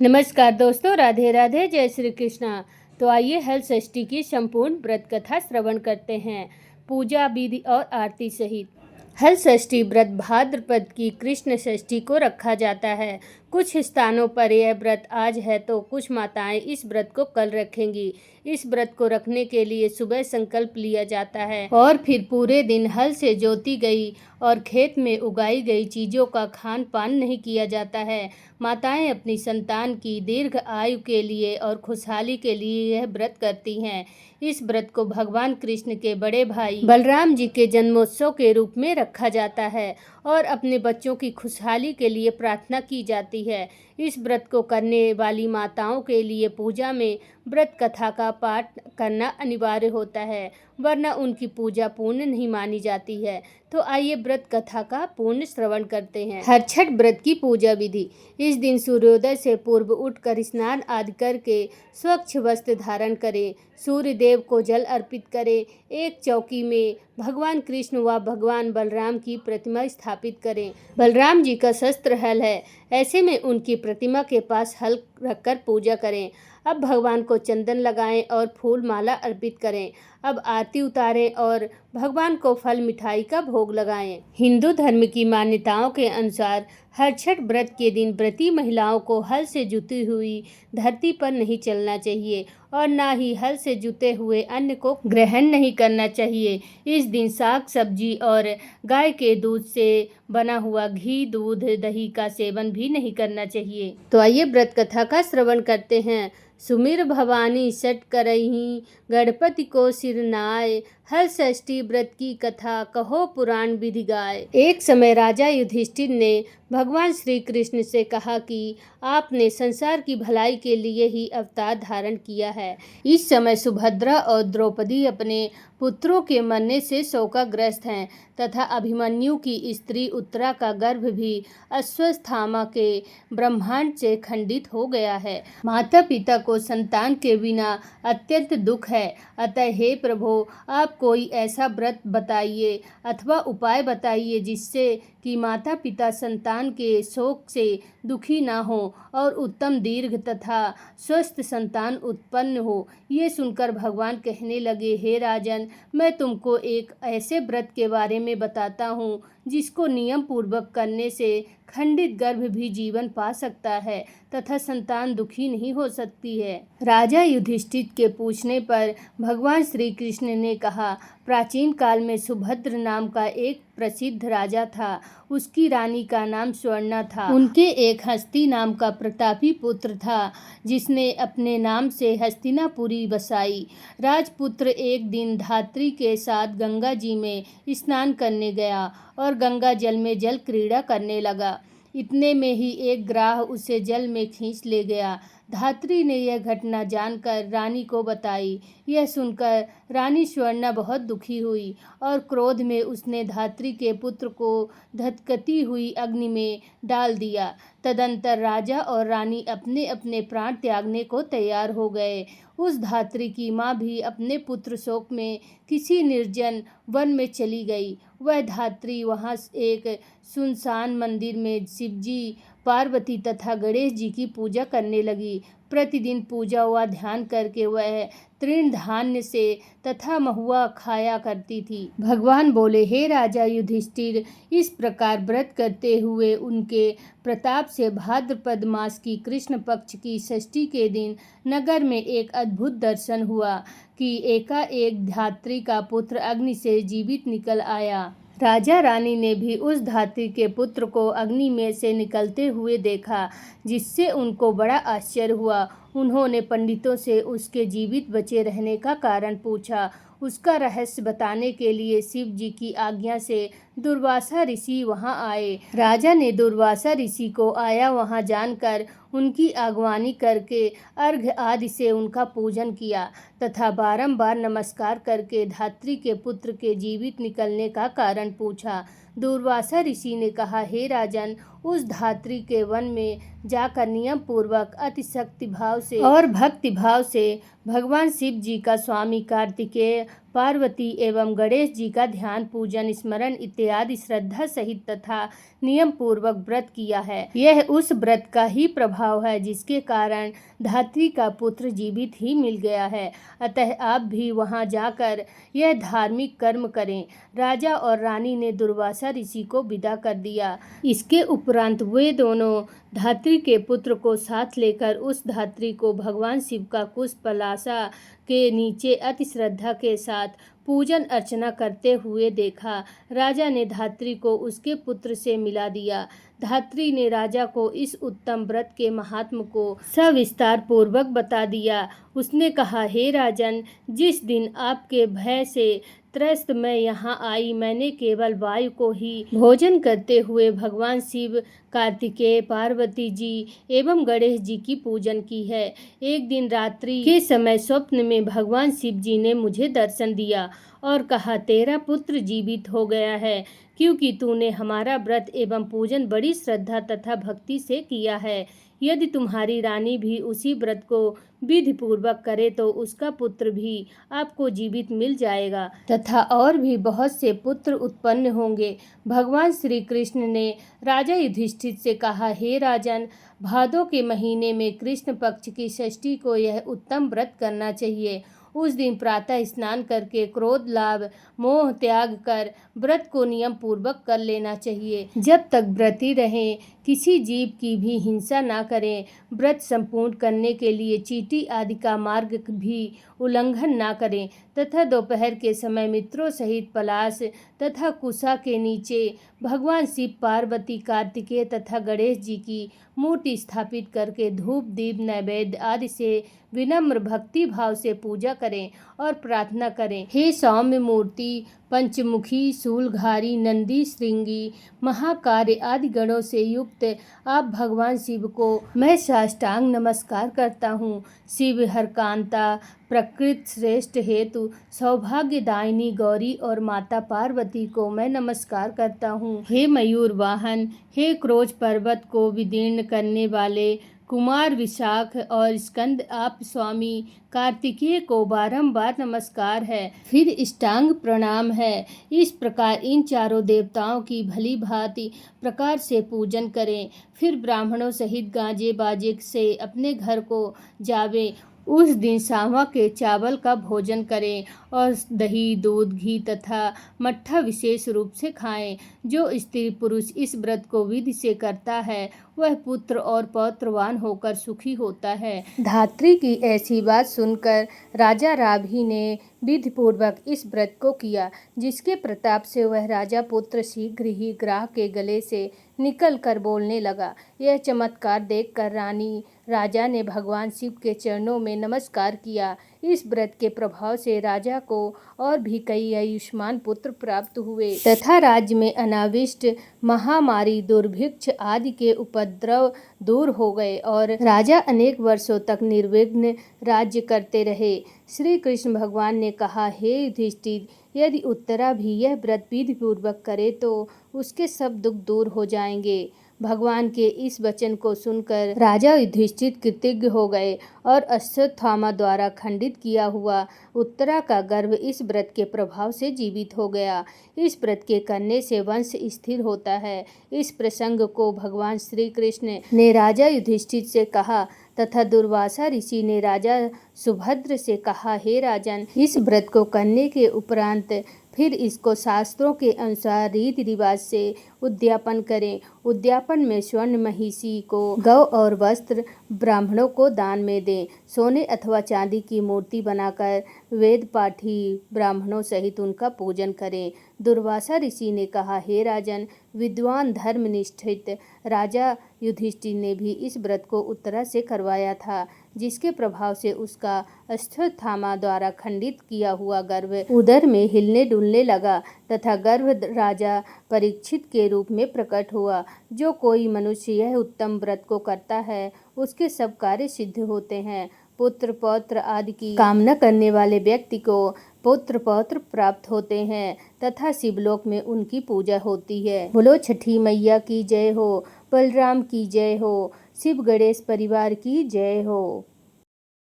नमस्कार दोस्तों, राधे राधे, जय श्री कृष्णा। तो आइए हल षष्ठी की संपूर्ण व्रत कथा श्रवण करते हैं, पूजा विधि और आरती सहित। हल षष्ठी व्रत भाद्रपद की कृष्ण षष्ठी को रखा जाता है। कुछ स्थानों पर यह व्रत आज है तो कुछ माताएं इस व्रत को कल रखेंगी। इस व्रत को रखने के लिए सुबह संकल्प लिया जाता है और फिर पूरे दिन हल से जोती गई और खेत में उगाई गई चीज़ों का खान पान नहीं किया जाता है। माताएं अपनी संतान की दीर्घ आयु के लिए और खुशहाली के लिए यह व्रत करती हैं। इस व्रत को भगवान कृष्ण के बड़े भाई बलराम जी के जन्मोत्सव के रूप में रखा जाता है और अपने बच्चों की खुशहाली के लिए प्रार्थना की जाती है। इस व्रत को करने वाली माताओं के लिए पूजा में व्रत कथा का पाठ करना अनिवार्य होता है, वरना उनकी पूजा पूर्ण नहीं मानी जाती है। तो आइए व्रत कथा का पूर्ण श्रवण करते हैं। हर छठ व्रत की पूजा विधि। इस दिन सूर्योदय से पूर्व उठकर स्नान आदि करके स्वच्छ वस्त्र धारण करें, सूर्य देव को जल अर्पित करें, एक चौकी में भगवान कृष्ण व भगवान बलराम की प्रतिमा स्थापित करें। बलराम जी का शस्त्र हल है, ऐसे में उनकी प्रतिमा के पास हल रखकर पूजा करें। अब भगवान को चंदन लगाएं और फूल माला अर्पित करें। अब आरती उतारें और भगवान को फल मिठाई का भोग लगाएं। हिंदू धर्म की मान्यताओं के अनुसार हर छठ व्रत के दिन व्रती महिलाओं को हल से जुती हुई धरती पर नहीं चलना चाहिए और ना ही हल से जुते हुए अन्न को ग्रहण नहीं करना चाहिए। इस दिन साग सब्जी और गाय के दूध से बना हुआ घी, दूध, दही का सेवन भी नहीं करना चाहिए। तो आइए व्रत कथा का श्रवण करते हैं। सुमिर भवानी सट करही, गणपति को सिर नाय, हल षष्ठी व्रत की कथा कहो पुराण विधि गाय। एक समय राजा युधिष्ठिर ने भगवान श्री कृष्ण से कहा कि आपने संसार की भलाई के लिए ही अवतार धारण किया है। इस समय सुभद्रा और द्रौपदी अपने पुत्रों के मरने से शोकाग्रस्त हैं तथा अभिमन्यु की स्त्री उत्तरा का गर्भ भी अश्वत्थामा के ब्रह्मांड से खंडित हो गया है। माता पिता को संतान के बिना अत्यंत दुख है। अतः हे प्रभु, आप कोई ऐसा व्रत बताइए अथवा उपाय बताइए जिससे कि माता पिता संतान के शोक से दुखी ना हो और उत्तम दीर्घ तथा स्वस्थ संतान उत्पन्न हो। ये सुनकर भगवान कहने लगे, हे राजन, मैं तुमको एक ऐसे व्रत के बारे में बताता हूँ जिसको नियम पूर्वक करने से खंडित गर्भ भी जीवन पा सकता है तथा संतान दुखी नहीं हो सकती है। राजा युधिष्ठिर के पूछने पर भगवान श्री कृष्ण ने कहा, प्राचीन काल में सुभद्र नाम का एक प्रसिद्ध राजा था। उसकी रानी का नाम स्वर्णा था। उनके एक हस्ती नाम का प्रतापी पुत्र था जिसने अपने नाम से हस्तिनापुरी बसाई। राजपुत्र एक दिन धात्री के साथ गंगा जी में स्नान करने गया और गंगा जल में जल क्रीड़ा करने लगा। इतने में ही एक ग्राह उसे जल में खींच ले गया। धात्री ने यह घटना जानकर रानी को बताई। यह सुनकर रानी स्वर्णा बहुत दुखी हुई और क्रोध में उसने धात्री के पुत्र को धधकती हुई अग्नि में डाल दिया। तदंतर राजा और रानी अपने अपने प्राण त्यागने को तैयार हो गए। उस धात्री की माँ भी अपने पुत्र शोक में किसी निर्जन वन में चली गई। वह धात्री वहाँ एक सुनसान मंदिर में शिवजी, पार्वती तथा गणेश जी की पूजा करने लगी। प्रतिदिन पूजा व ध्यान करके वह तृण धान्य से तथा महुआ खाया करती थी। भगवान बोले, हे राजा युधिष्ठिर, इस प्रकार व्रत करते हुए उनके प्रताप से भाद्रपद मास की कृष्ण पक्ष की षष्ठी के दिन नगर में एक अद्भुत दर्शन हुआ कि एकाएक धात्री का पुत्र अग्नि से जीवित निकल आया। राजा रानी ने भी उस धात्री के पुत्र को अग्नि में से निकलते हुए देखा, जिससे उनको बड़ा आश्चर्य हुआ। उन्होंने पंडितों से उसके जीवित बचे रहने का कारण पूछा। उसका रहस्य बताने के लिए शिव जी की आज्ञा से दुर्वासा ऋषि वहां आए। राजा ने दुर्वासा ऋषि को आया वहां जानकर उनकी आगवानी करके अर्घ्य आदि से उनका पूजन किया तथा बारंबार नमस्कार करके धात्री के पुत्र के जीवित निकलने का कारण पूछा। दुर्वासा ऋषि ने कहा, हे राजन, उस धात्री के वन में जाकर नियम पूर्वक अति शक्ति भाव से और भक्ति भाव से भगवान शिव जी का स्वामी कार्तिकेय पार्वती एवं गणेश जी का ध्यान, पूजन, स्मरण इत्यादि श्रद्धा सहित तथा नियम पूर्वक व्रत किया है। यह उस व्रत का ही प्रभाव है जिसके कारण धात्री का पुत्र जीवित ही मिल गया है। अतः आप भी वहां जाकर यह धार्मिक कर्म करें। राजा और रानी ने दुर्वासा ऋषि को विदा कर दिया। इसके उपरांत वे दोनों धात्री के पुत्र को साथ लेकर उस धात्री को भगवान शिव का कुश पलासा के नीचे अति श्रद्धा के साथ पूजन अर्चना करते हुए देखा। राजा ने धात्री को उसके पुत्र से मिला दिया। धात्री ने राजा को इस उत्तम व्रत के महात्म को सविस्तार पूर्वक बता दिया। उसने कहा, हे राजन, जिस दिन आपके भय से त्रस्त मैं यहाँ आई, मैंने केवल वायु को ही भोजन करते हुए भगवान शिव, कार्तिकेय, पार्वती जी एवं गणेश जी की पूजन की है। एक दिन रात्रि के समय स्वप्न में भगवान शिव जी ने मुझे दर्शन दिया और कहा, तेरा पुत्र जीवित हो गया है, क्योंकि तूने हमारा व्रत एवं पूजन बड़ी श्रद्धा तथा भक्ति से किया है। यदि तुम्हारी रानी भी उसी व्रत को विधि पूर्वक करे तो उसका पुत्र भी आपको जीवित मिल जाएगा तथा और भी बहुत से पुत्र उत्पन्न होंगे। भगवान श्री कृष्ण ने राजा युधिष्ठिर से कहा, हे राजन, भादों के महीने में कृष्ण पक्ष की षष्ठी को यह उत्तम व्रत करना चाहिए। उस दिन प्रातः स्नान करके क्रोध, लाभ, मोह त्याग कर व्रत को नियम पूर्वक कर लेना चाहिए। जब तक व्रती रहें, किसी जीव की भी हिंसा ना करें, व्रत संपूर्ण करने के लिए चींटी आदि का मार्ग भी उल्लंघन ना करें तथा दोपहर के समय मित्रों सहित पलाश तथा कुशा के नीचे भगवान शिव, पार्वती, कार्तिकेय तथा गणेश जी की मूर्ति स्थापित करके धूप, दीप, नैवेद्य आदि से विनम्र भक्ति भाव से पूजा करें और प्रार्थना करें, हे सौम्य मूर्ति, पंचमुखी, शूलधारी, नंदी, श्रृंगी, महाकार्य आदि गणों से युक्त आप भगवान शिव को मैं साष्टांग नमस्कार करता हूँ। शिव हरकांता, प्रकृत श्रेष्ठ हेतु, सौभाग्यदायिनी गौरी और माता पार्वती को मैं नमस्कार करता हूँ। हे मयूर वाहन, हे क्रोज पर्वत को विदीर्ण करने वाले कुमार विशाख और स्कंद, आप स्वामी कार्तिकेय को बारंबार नमस्कार है, फिर इष्टांग प्रणाम है। इस प्रकार इन चारों देवताओं की भली भांति प्रकार से पूजन करें। फिर ब्राह्मणों सहित गाजे बाजे से अपने घर को जावें। उस दिन सांवा के चावल का भोजन करें और दही, दूध, घी तथा मट्ठा विशेष रूप से खाएं। जो स्त्री पुरुष इस व्रत को विधि से करता है वह पुत्र और पौत्रवान होकर सुखी होता है। धात्री की ऐसी बात सुनकर राजा राभी ने विधि पूर्वक इस व्रत को किया, जिसके प्रताप से वह राजा पुत्र शीघ्र ही ग्राह के गले से निकल कर बोलने लगा। यह चमत्कार देखकर रानी राजा ने भगवान शिव के चरणों में नमस्कार किया। इस व्रत के प्रभाव से राजा को और भी कई आयुष्मान पुत्र प्राप्त हुए तथा राज्य में अनाविष्ट, महामारी, दुर्भिक्ष आदि के उपद्रव दूर हो गए और राजा अनेक वर्षों तक निर्विघ्न राज्य करते रहे। श्री कृष्ण भगवान ने कहा, हे युधिष्ठिर, यदि उत्तरा भी यह व्रत विधि पूर्वक करे तो उसके सब दुख दूर हो जाएंगे। भगवान के इस वचन को सुनकर राजा युधिष्ठिर कृतज्ञ हो गए और अश्वत्थामा द्वारा खंडित किया हुआ उत्तरा का गर्भ इस व्रत के प्रभाव से जीवित हो गया। इस व्रत के करने से वंश स्थिर होता है। इस प्रसंग को भगवान श्री कृष्ण ने राजा युधिष्ठिर से कहा तथा दुर्वासा ऋषि ने राजा सुभद्र से कहा, हे राजन, इस व्रत को करने के उपरांत फिर इसको शास्त्रों के अनुसार रीति रिवाज से उद्यापन करें। उद्यापन में स्वर्ण महिषी को गौ और वस्त्र ब्राह्मणों को दान में दें। सोने अथवा चांदी की मूर्ति बनाकर वेद पाठी ब्राह्मणों सहित उनका पूजन करें। दुर्वासा ऋषि ने कहा, हे राजन, विद्वान धर्मनिष्ठित राजा युधिष्ठिर ने भी इस व्रत को उत्तरा से करवाया था, जिसके प्रभाव से उसका अश्वत्थामा द्वारा खंडित किया हुआ गर्भ उदर में हिलने डुलने लगा तथा गर्भ राजा परीक्षित के रूप में प्रकट हुआ। जो कोई मनुष्य यह उत्तम व्रत को करता है उसके सब कार्य सिद्ध होते हैं। पुत्र पौत्र आदि की कामना करने वाले व्यक्ति को पुत्र पौत्र प्राप्त होते हैं तथा शिवलोक में उनकी पूजा होती है। बोलो छठी मैया की जय हो, बलराम की जय हो, शिव गणेश परिवार की जय हो।